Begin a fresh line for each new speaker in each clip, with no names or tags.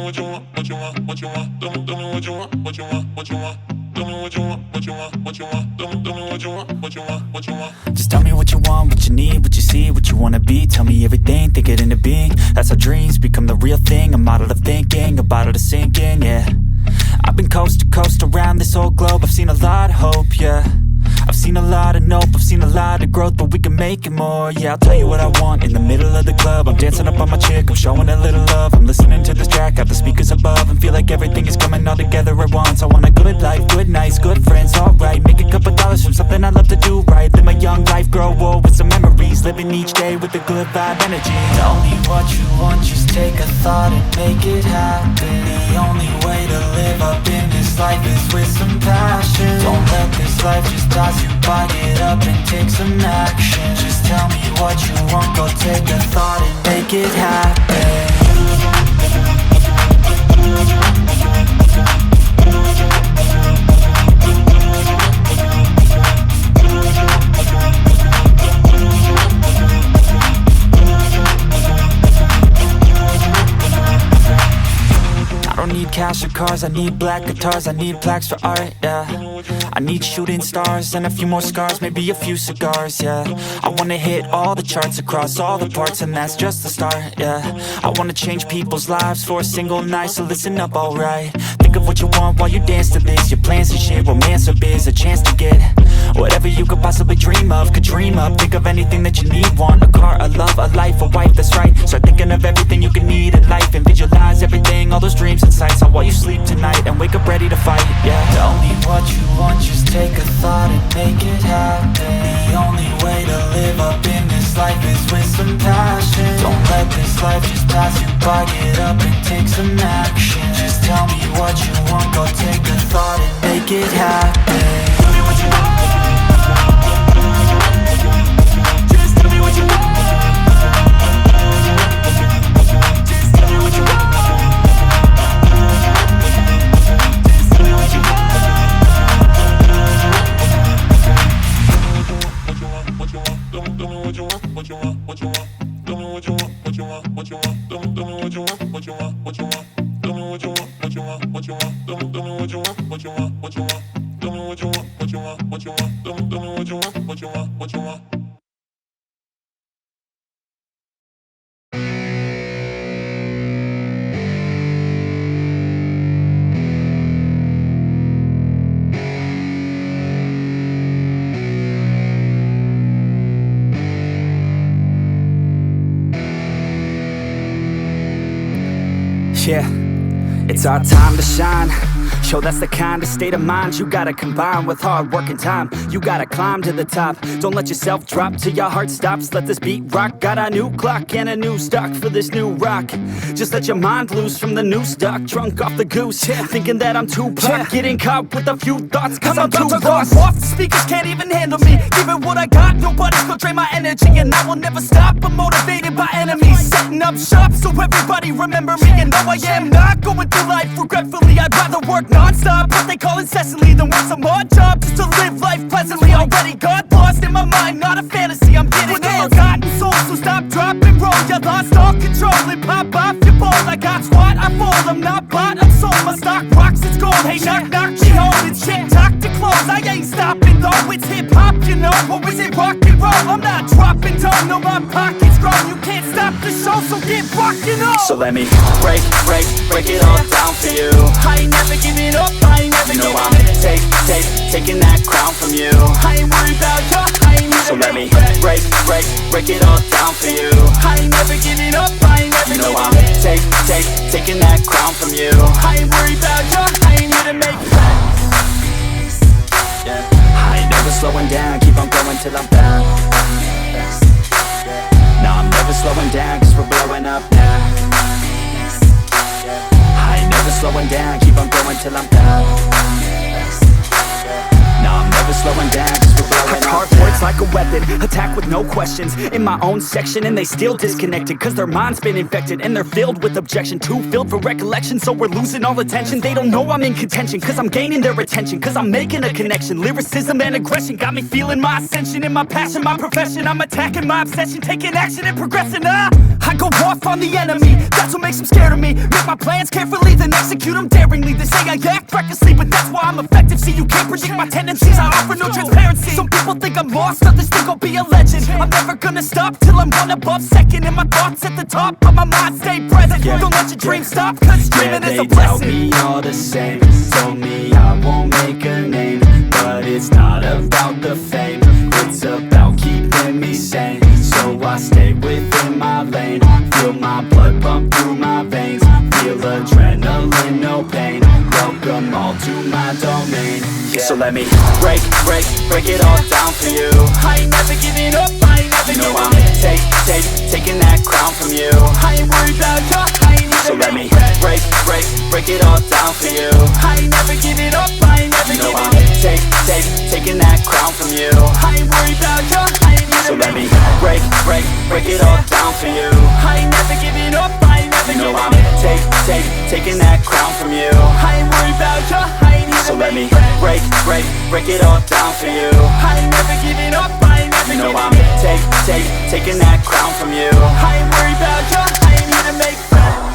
what you want, what you want, what you want. Tell me what you want, what you want, what you want. Tell me what you want, what you want, what you want. Tell me what you want, what you want, what you want.
Just tell me what you want, what you need, what you see, what you wanna be. Tell me everything, think it into being. That's how dreams become the real thing. A model of thinking, a bottle to sink in, yeah. I've been coast to coast around this whole globe. I've seen a lot of hope, yeah. I've seen a lot of nope, I've seen a lot of growth, but we can make it more, yeah. I'll tell you what I want in the middle of the club. I'm dancing up on my chick, I'm showing a little love. I'm listening to this track, got the speakers above, and feel like everything is coming all together at once. I want a good life, good nights, good friends, alright. Make a couple dollars from something I love to do right. Live my young life, grow old with some memories. Living each day with a good vibe energy. Tell me what you want, just take a thought and make it happen. The only way to live up in this life is with some passion. Don't let this life just pass you by, get up and take some action. Just tell me what you want, go take a thought and make it happen. I don't need cash or cars, I need black guitars, I need plaques for art, yeah. I need shooting stars and a few more scars, maybe a few cigars, yeah. I wanna hit all the charts across all the parts, and that's just the start, yeah. I wanna change people's lives for a single night, so listen up, alright. Think of what you want while you dance to this. Your plans and shit, romance or biz, a chance to get whatever you could possibly dream of, could dream up. Think of anything that you need, want a car, a love, a life, a wife, that's right. Start thinking of everything you can need in life and visualize everything, all those dreams and sights, on while you sleep tonight and wake up ready to fight, yeah. Tell me what you want, just take a thought and make it happen. The only way to live up in this life is with some passion. Don't let this life just pass you by, get up and take some action. Just tell me what you want, go take a thought and make it happen. Tell me what you want. Just tell me what you want. Just tell me what you want. Just tell me what you want. What you want? Tell me what you want. What you want? What you want? Tell me what you want. What you want? What you want? Tell me what you want. What you want? What you want? Tell me what you want. What you want? What you want? Tell me what you want. What you want? What you want? Tell me what you want. What you want? What you want? Tell me what you want. What you want? What you want? Yeah, it's our time to shine. Yo, that's the kind of state of mind you gotta combine with hard work and time. You gotta climb to the top. Don't let yourself drop till your heart stops. Let this beat rock. Got a new clock and a new stock for this new rock. Just let your mind loose from the new stock. Drunk off the goose, thinking that I'm too pop. Getting caught with a few thoughts cause I'm too lost. Off, the speakers can't even handle me. Give it what I got, nobody's gonna drain my energy. And I will never stop, I'm motivated by enemies. Setting up shop so everybody remember me. And though I am not going through life regretfully, I'd rather work non-stop, what they call incessantly, then work some odd job just to live life pleasantly. Already got lost in my mind, not a fantasy, I'm getting forgotten souls, so stop, drop, and roll. You lost all control and pop off your ball. I got squat, I fold, I'm not bought, I'm sold. My stock rocks, it's gold. Hey, knock, knock, me home, it's shit, talk to close. I ain't stopping though, it's hip-hop, you know. Or is it rock and roll? I'm not dropping down, no, my pocket's grown. You can't stop the show, so get rockin' on. So let me break it all down for you. I ain't never giving up, I ain't never giving up. Taking that crown from you. I ain't worried about you, I ain't never. So let me break it all down for you. I ain't never giving up, I ain't never giving up. Taking that crown from you. I ain't worried about you, I ain't here to make friends. Yeah. I ain't never slowing down, keep on going till I'm down. No, I'm never slowing down, cause we're blowing up now. I ain't never slowing down, keep on going till I'm down. No, I'm never slowing down, cause we're blowing up. Hard words like a weapon, attack with no questions. In my own section and they still disconnected, cause their mind's been infected and they're filled with objection. Too filled for recollection, so we're losing all attention. They don't know I'm in contention, cause I'm gaining their attention. Cause I'm making a connection, lyricism and aggression got me feeling my ascension. In my passion, my profession, I'm attacking my obsession. Taking action and progressing, I go off on the enemy, that's what makes them scared of me. Make my plans carefully, then execute them daringly. They say I act recklessly, but that's why I'm effective. See, you can't predict my tendencies, I offer no transparency. Some people think I'm lost, others think I'll be a legend. I'm never gonna stop till I'm one above second. And my thoughts at the top, but my mind stay present. Don't let your dreams stop, cause dreaming is a blessing.
They tell me all the same, told me I won't make a name. But it's not about the fame, it's about keeping me sane. So I stay within my lane, feel my blood pump through my veins. Feel adrenaline, no pain, welcome all to my domain, yeah. So let me break it all down for you.
I ain't never giving up, I ain't never
You know
giving
I'm
in.
taking that crown from you.
I ain't worried about ya, I ain't
So
even
let me break it all down for you.
I ain't never giving up, I ain't never
You know
giving
I'm
in.
taking that crown from you.
I ain't worried about ya, I ain't even
So let me break it all down for you.
I ain't never giving up, I ain't never
You know
giving
I'm
in.
taking that crown from you.
I ain't worried about ya, I ain't even
So let me break it all down for you.
I ain't never giving up, I ain't never
You know
giving
I'm
in.
taking that crown from you.
I ain't worried about ya, I ain't here to make friends.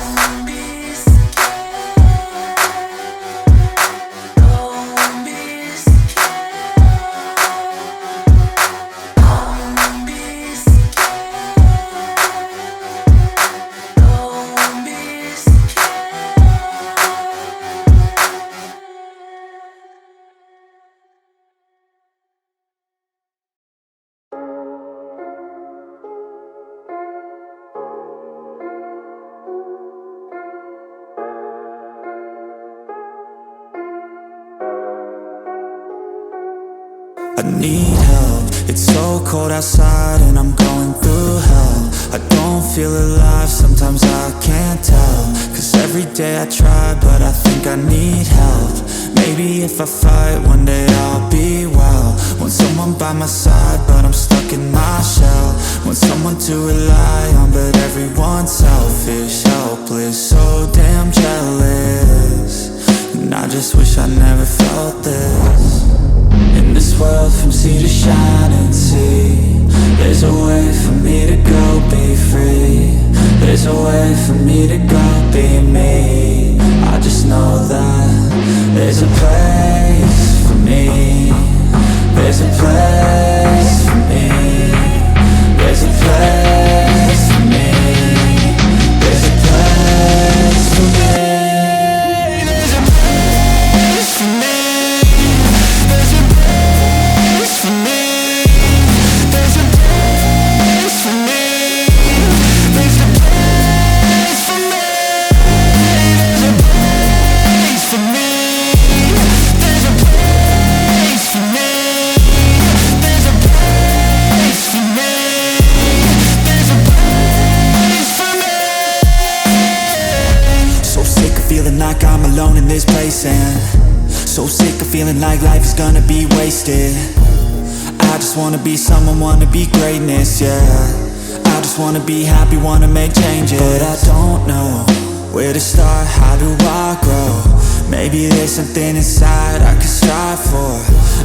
I need help, it's so cold outside and I'm going through hell. I don't feel alive, sometimes I can't tell. Cause every day I try, but I think I need help. Maybe if I fight, one day I'll be well. Want someone by my side, but I'm stuck in my shell. Want someone to rely on, but everyone's selfish, helpless, so damn jealous. And I just wish I never felt this. In this world from sea to shining sea, there's a way for me to go be free. There's a way for me to go be me. I just know that there's a place for me. There's a place for me. There's a place for me. There's a place for me. There's a place for me. There's a place for me. There's a place for me. There's a place for me. There's a place for me. There's a place for me. There's a place for me. There's a place for me. So sick of feeling like I'm alone in this place, and so sick of feeling like life is gonna be wasted. I just wanna be someone, wanna be greatness, yeah. I just wanna be happy, wanna make changes. But I don't know where to start, how do I grow? Maybe there's something inside I could strive for.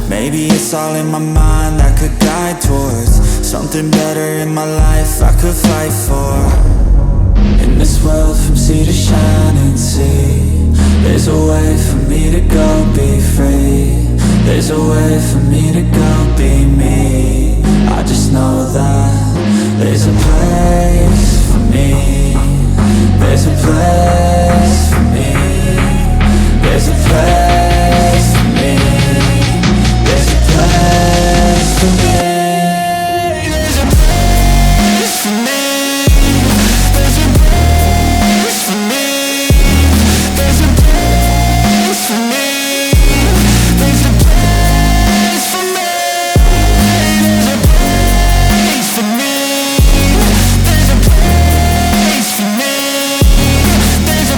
Maybe it's all in my mind I could guide towards something better in my life I could fight for. In this world from sea to shining sea, there's a way for me to go be free. There's a way for me to go be me. I just know that there's a place for me. There's a place for me. There's a place for me. There's a place for me. There's a place for me. There's a place for me. There's a place for me. There's a place for me. There's a place for me. There's a place for me. There's a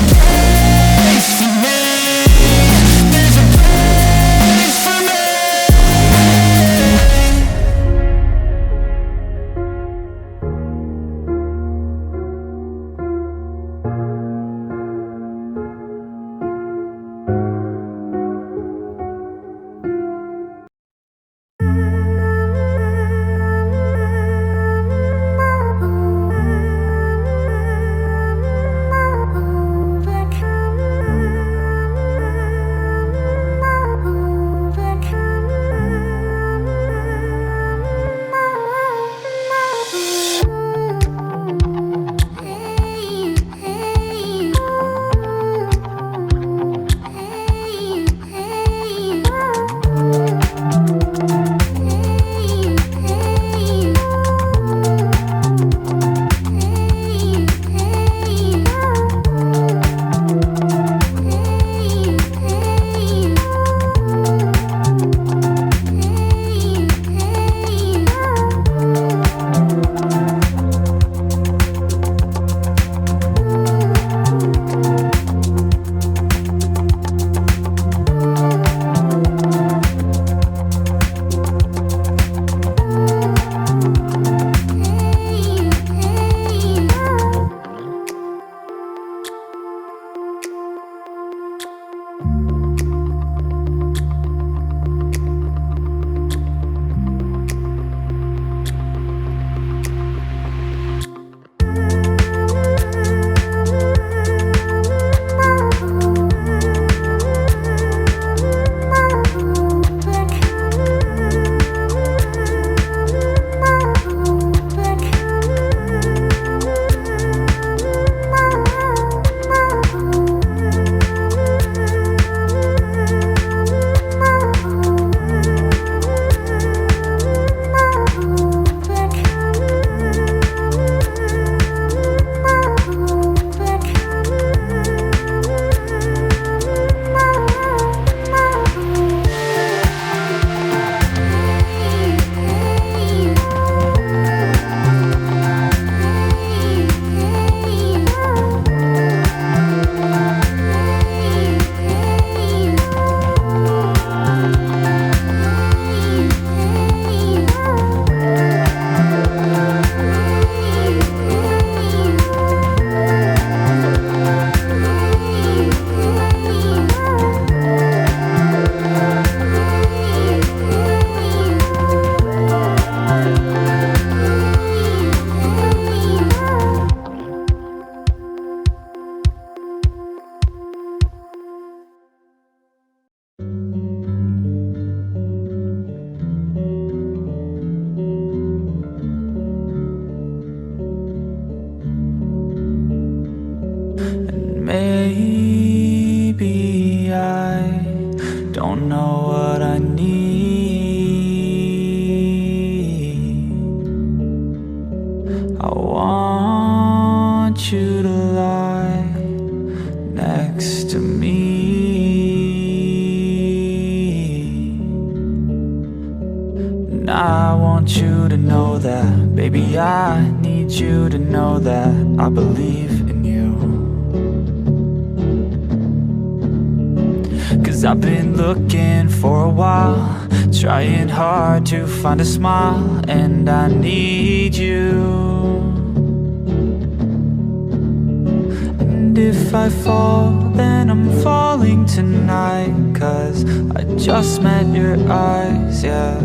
maybe I don't know what I need. I want you to lie next to me. And I want you to know that, baby, I need you to know that I believe in you. 'Cause I've been looking for a while, trying hard to find a smile, and I need you. And if I fall, then I'm falling tonight, 'cause I just met your eyes, yeah.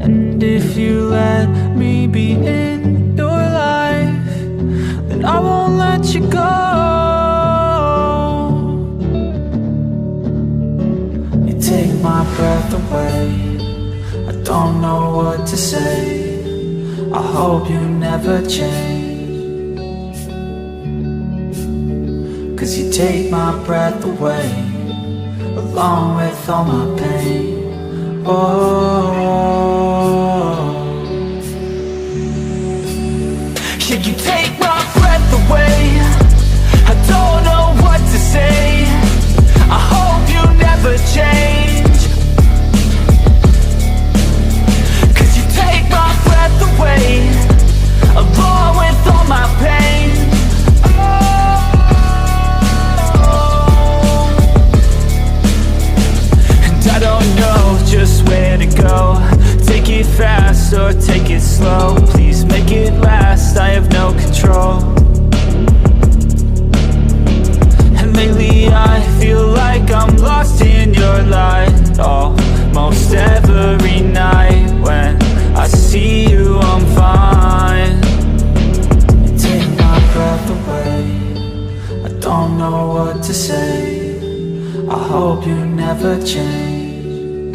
And if you let me be in your life, then I won't let you go. You take my breath away, I don't know what to say. I hope you never change, 'cause you take my breath away, along with all my pain. Oh, yeah, you take my breath away. I don't know what to say. I hope you never change, 'cause you take my breath away, along with all my pain. And I don't know just where to go. Take it fast or take it slow. Please make it last, I have no control. And lately I feel like I'm lost in your light, almost every night. When I see you, I'm fine. You take my breath away, I don't know what to say. I hope you never change,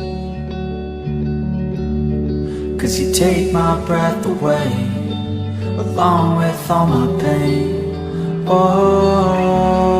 'cause you take my breath away, along with all my pain. Oh,